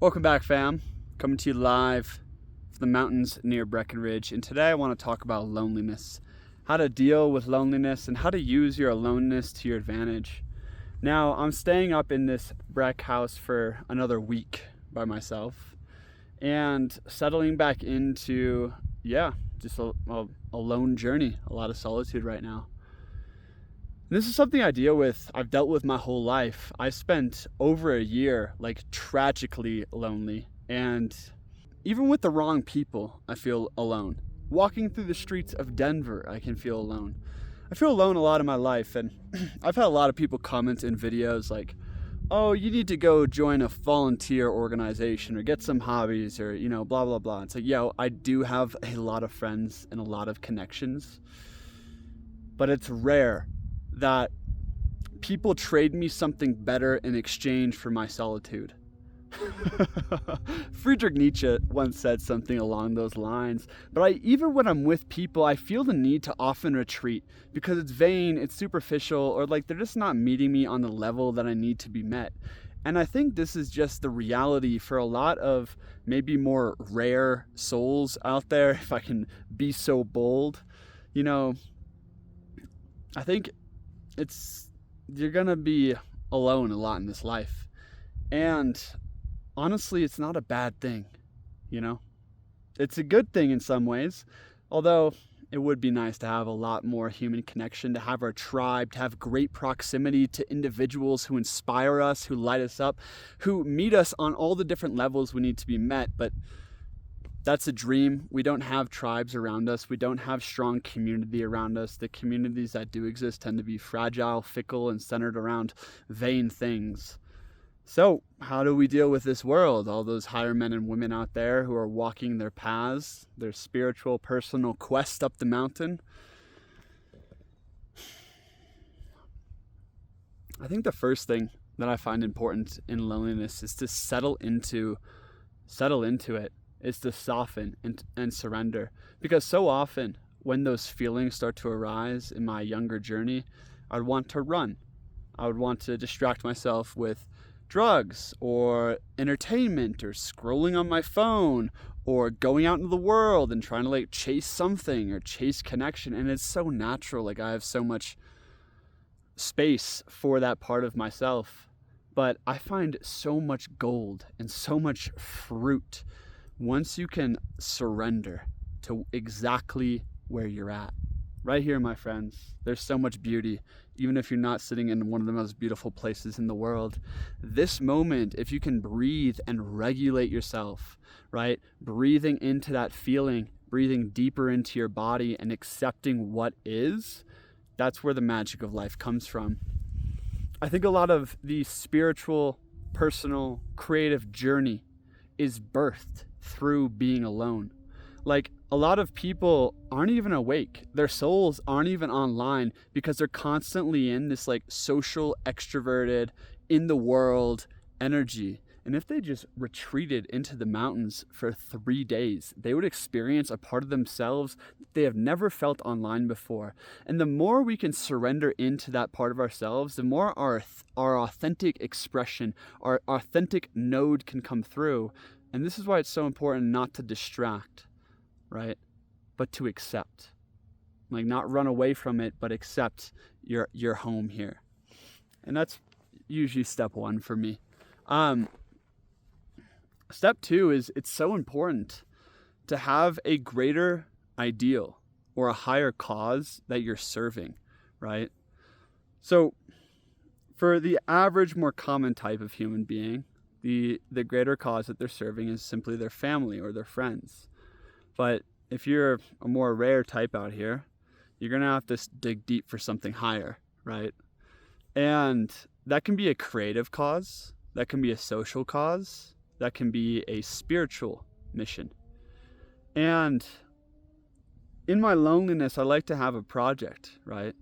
Welcome back, fam. Coming to you live from the mountains near Breckenridge. And today I want to talk about loneliness, how to deal with loneliness, and how to use your aloneness to your advantage. Now, I'm staying up in this Breck house for another week by myself and settling back into, just a lone journey, a lot of solitude right now. This is something I've dealt with my whole life. I spent over a year tragically lonely, and even with the wrong people, I feel alone. Walking through the streets of Denver, I can feel alone. I feel alone a lot in my life, and I've had a lot of people comment in videos like, oh, you need to go join a volunteer organization or get some hobbies or, blah, blah, blah. It's like, I do have a lot of friends and a lot of connections, but it's rare that people trade me something better in exchange for my solitude. Friedrich Nietzsche once said something along those lines, but even when I'm with people, I feel the need to often retreat because it's vain, it's superficial, or they're just not meeting me on the level that I need to be met. And I think this is just the reality for a lot of maybe more rare souls out there, if I can be so bold. I think you're gonna be alone a lot in this life, and honestly, it's not a bad thing. It's a good thing in some ways, although it would be nice to have a lot more human connection, to have our tribe, to have great proximity to individuals who inspire us, who light us up, who meet us on all the different levels we need to be met. But that's a dream. We don't have tribes around us. We don't have strong community around us. The communities that do exist tend to be fragile, fickle, and centered around vain things. So how do we deal with this world? All those higher men and women out there who are walking their paths, their spiritual, personal quest up the mountain. I think the first thing that I find important in loneliness is to settle into it. Is to soften and surrender. Because so often when those feelings start to arise in my younger journey, I'd want to run. I would want to distract myself with drugs or entertainment or scrolling on my phone or going out into the world and trying to chase something or chase connection. And it's so natural. I have so much space for that part of myself. But I find so much gold and so much fruit once you can surrender to exactly where you're at. Right here, my friends, there's so much beauty, even if you're not sitting in one of the most beautiful places in the world. This moment, if you can breathe and regulate yourself, right? Breathing into that feeling, breathing deeper into your body and accepting what is, that's where the magic of life comes from. I think a lot of the spiritual, personal, creative journey is birthed through being alone. A lot of people aren't even awake. Their souls aren't even online because they're constantly in this social, extroverted, in the world energy. And if they just retreated into the mountains for 3 days, they would experience a part of themselves that they have never felt online before. And the more we can surrender into that part of ourselves, the more our authentic expression, our authentic node can come through. And this is why it's so important not to distract, right? But to accept. Not run away from it, but accept your home here. And that's usually step one for me. Step two is it's so important to have a greater ideal or a higher cause that you're serving, right? So for the average, more common type of human being, the greater cause that they're serving is simply their family or their friends. But if you're a more rare type out here, you're going to have to dig deep for something higher, right? And that can be a creative cause, that can be a social cause, that can be a spiritual mission. And in my loneliness, I like to have a project, right?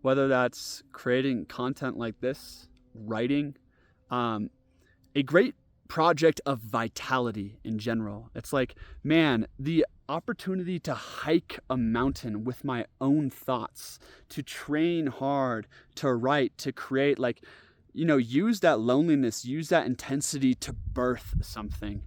Whether that's creating content like this, writing, a great project of vitality in general. It's the opportunity to hike a mountain with my own thoughts, to train hard, to write, to create, use that loneliness, use that intensity to birth something.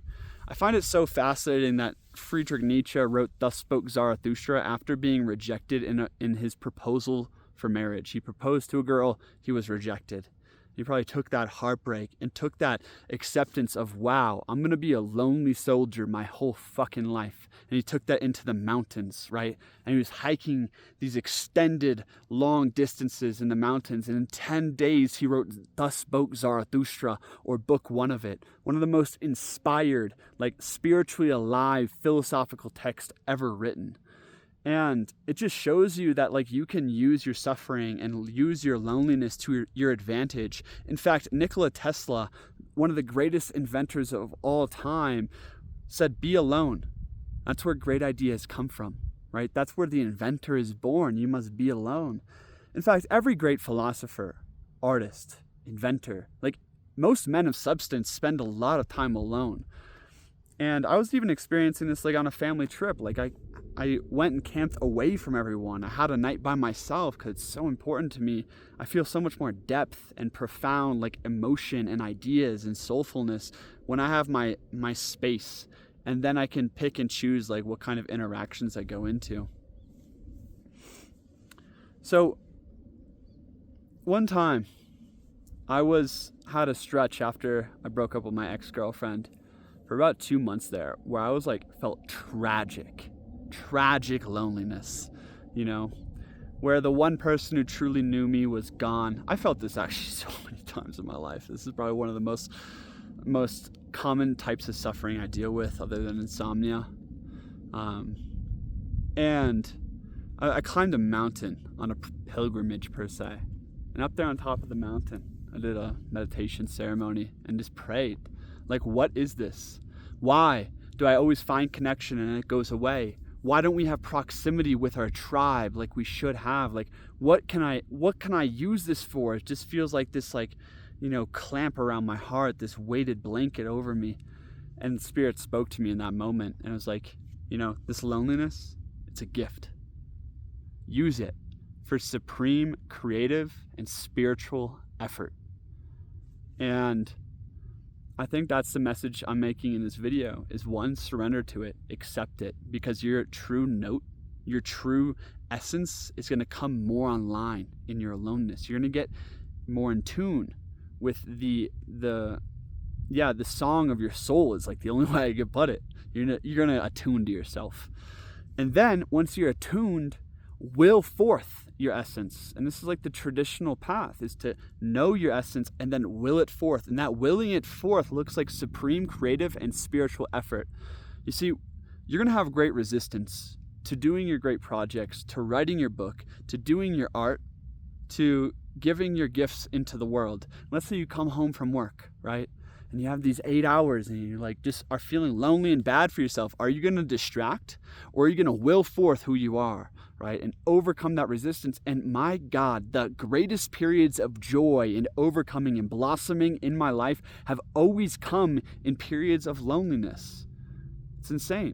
I find it so fascinating that Friedrich Nietzsche wrote Thus Spoke Zarathustra after being rejected in his proposal for marriage. He proposed to a girl, he was rejected. He probably took that heartbreak and took that acceptance of, wow, I'm going to be a lonely soldier my whole fucking life. And he took that into the mountains, right? And he was hiking these extended long distances in the mountains. And in 10 days, he wrote Thus Spoke Zarathustra, or book one of it. One of the most inspired, like spiritually alive philosophical texts ever written. And it just shows you that like you can use your suffering and use your loneliness to your advantage. In fact, Nikola Tesla, one of the greatest inventors of all time, said, be alone. That's where great ideas come from, right? That's where the inventor is born. You must be alone. In fact, every great philosopher, artist, inventor, like most men of substance spend a lot of time alone. And I was even experiencing this like on a family trip. Like I went and camped away from everyone. I had a night by myself because it's so important to me. I feel so much more depth and profound like emotion and ideas and soulfulness when I have my space. And then I can pick and choose like what kind of interactions I go into. So one time I had a stretch after I broke up with my ex-girlfriend for about 2 months there where I was like felt tragic loneliness, where the one person who truly knew me was gone. I felt this actually so many times in my life. This is probably one of the most common types of suffering I deal with other than insomnia. And I climbed a mountain on a pilgrimage per se. And up there on top of the mountain, I did a meditation ceremony and just prayed. Like, what is this? Why do I always find connection and it goes away? Why don't we have proximity with our tribe like we should have? Like, what can I use this for? It just feels like this, clamp around my heart, this weighted blanket over me. And Spirit spoke to me in that moment. And it was like, this loneliness, it's a gift. Use it for supreme creative and spiritual effort. And I think that's the message I'm making in this video is one, surrender to it, accept it, because your true note, your true essence is going to come more online in your aloneness. You're going to get more in tune with the song of your soul is like the only way I could put it. You're going to attune to yourself. And then once you're attuned, will forth your essence. And this is like the traditional path, is to know your essence and then will it forth. And that willing it forth looks like supreme creative and spiritual effort. You see, you're going to have great resistance to doing your great projects, to writing your book, to doing your art, to giving your gifts into the world. Let's say you come home from work, right? And you have these 8 hours and you like just are feeling lonely and bad for yourself. Are you going to distract, or are you going to will forth who you are, right? And overcome that resistance. And my God, the greatest periods of joy and overcoming and blossoming in my life have always come in periods of loneliness. It's insane.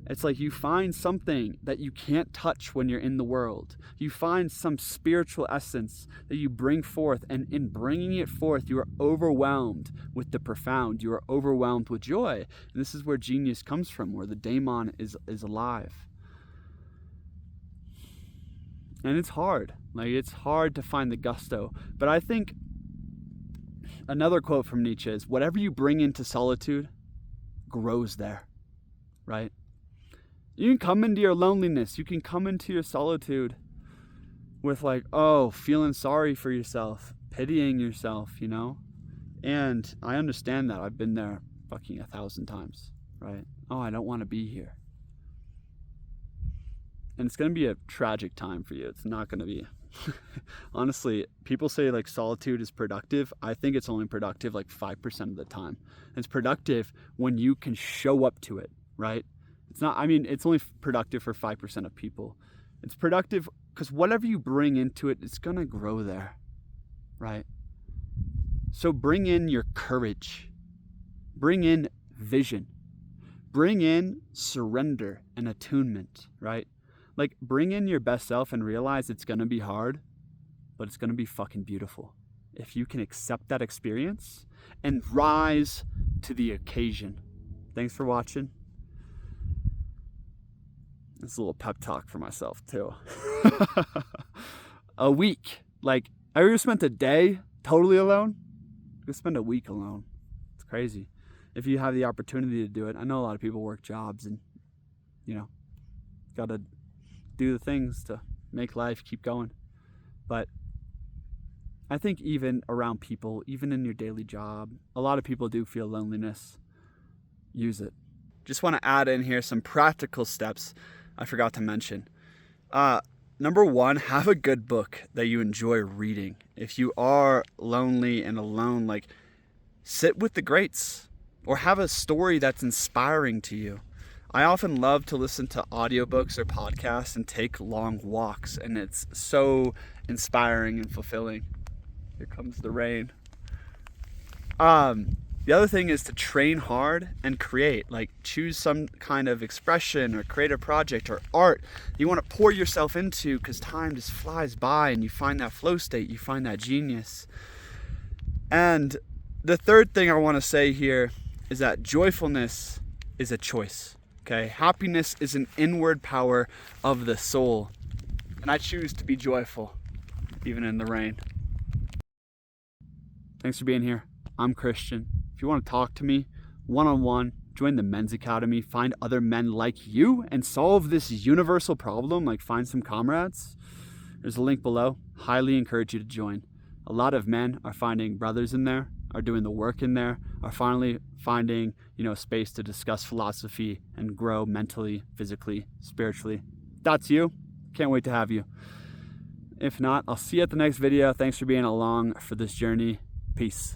It's like you find something that you can't touch when you're in the world. You find some spiritual essence that you bring forth, and in bringing it forth, you are overwhelmed with the profound. You are overwhelmed with joy. And this is where genius comes from, where the daemon is alive. And it's hard. Like, it's hard to find the gusto. But I think another quote from Nietzsche is, whatever you bring into solitude grows there, right? You can come into your loneliness. You can come into your solitude with feeling sorry for yourself, pitying yourself, And I understand that. I've been there fucking 1,000 times, right? Oh, I don't want to be here. And it's going to be a tragic time for you. It's not going to be. Honestly, people say solitude is productive. I think it's only productive 5% of the time. And it's productive when you can show up to it, right? It's only productive for 5% of people. It's productive because whatever you bring into it, it's going to grow there, right? So bring in your courage. Bring in vision. Bring in surrender and attunement, right? Bring in your best self and realize it's going to be hard, but it's going to be fucking beautiful. if you can accept that experience and rise to the occasion. Thanks for watching. It's a little pep talk for myself too. A week. Like, I ever spent a day totally alone? You could spend a week alone. It's crazy. If you have the opportunity to do it. I know a lot of people work jobs and, gotta do the things to make life keep going. But I think even around people, even in your daily job, a lot of people do feel loneliness. Use it. Just want to add in here some practical steps I forgot to mention. Number one, have a good book that you enjoy reading. If you are lonely and alone, like, sit with the greats or have a story that's inspiring to you. I often love to listen to audiobooks or podcasts and take long walks, and it's so inspiring and fulfilling. Here comes the rain. The other thing is to train hard and create. Like, choose some kind of expression or create a project or art you want to pour yourself into, because time just flies by and you find that flow state, you find that genius. And the third thing I want to say here is that joyfulness is a choice. Okay, happiness is an inward power of the soul. And I choose to be joyful, even in the rain. Thanks for being here. I'm Christian. If you want to talk to me one-on-one, join the Men's Academy, find other men like you, and solve this universal problem, like find some comrades. There's a link below. Highly encourage you to join. A lot of men are finding brothers in there, are doing the work in there, are finally finding, space to discuss philosophy and grow mentally, physically, spiritually. That's you. Can't wait to have you. If not, I'll see you at the next video. Thanks for being along for this journey. Peace.